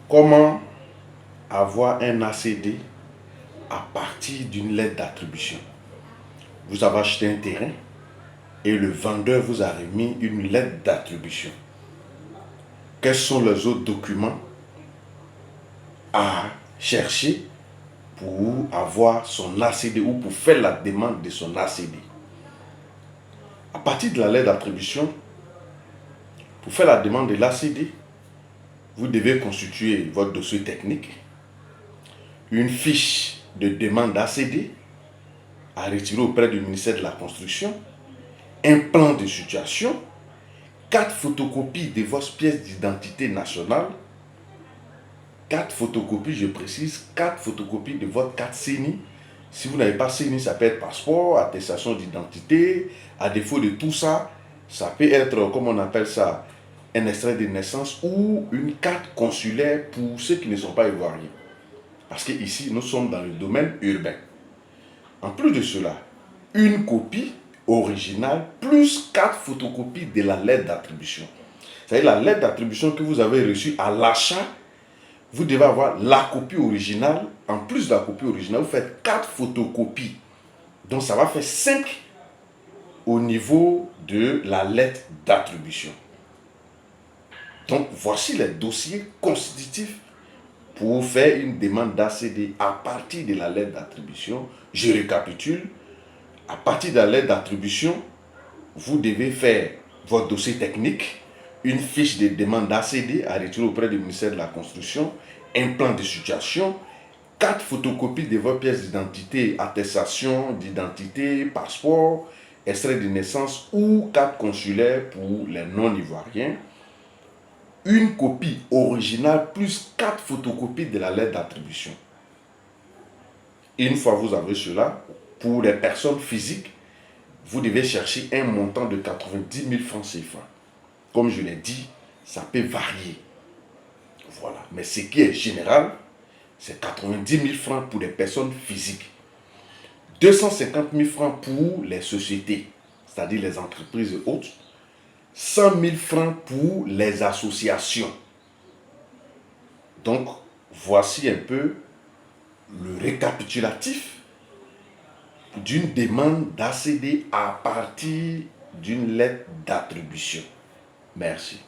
Comment avoir un ACD à partir d'une lettre d'attribution? Vous avez acheté un terrain et le vendeur vous a remis une lettre d'attribution. Quels sont les autres documents à chercher pour avoir son ACD ou pour faire la demande de son ACD? À partir de la lettre d'attribution, pour faire la demande de l'ACD, vous devez constituer votre dossier technique, une fiche de demande d'ACD à retirer auprès du ministère de la Construction, un plan de situation, 4 photocopies de votre pièce d'identité nationale, 4 photocopies, je précise, 4 photocopies de votre carte CENI. Si vous n'avez pas CENI, ça peut être passeport, attestation d'identité. À défaut de tout ça, ça peut être, comme on appelle ça, un extrait de naissance ou une carte consulaire pour ceux qui ne sont pas ivoiriens. Parce qu'ici, nous sommes dans le domaine urbain. En plus de cela, une copie originale plus 4 photocopies de la lettre d'attribution. C'est-à-dire la lettre d'attribution que vous avez reçue à l'achat, vous devez avoir la copie originale. En plus de la copie originale, vous faites 4 photocopies. Donc ça va faire 5 au niveau de la lettre d'attribution. Donc voici les dossiers constitutifs pour faire une demande d'ACD à partir de la lettre d'attribution. Je récapitule. À partir de la lettre d'attribution, vous devez faire votre dossier technique, une fiche de demande d'ACD à retirer auprès du ministère de la Construction, un plan de situation, 4 photocopies de votre pièce d'identité, attestation d'identité, passeport, extrait de naissance ou carte consulaire pour les non-ivoiriens, une copie originale plus 4 photocopies de la lettre d'attribution. Une fois vous avez cela, pour les personnes physiques, vous devez chercher un montant de 90 000 francs CFA. Comme je l'ai dit, ça peut varier. Voilà. Mais ce qui est général, c'est 90 000 francs pour les personnes physiques. 250 000 francs pour les sociétés, c'est-à-dire les entreprises et autres. 100 000 francs pour les associations. Donc, voici un peu le récapitulatif d'une demande d'ACD à partir d'une lettre d'attribution. Merci.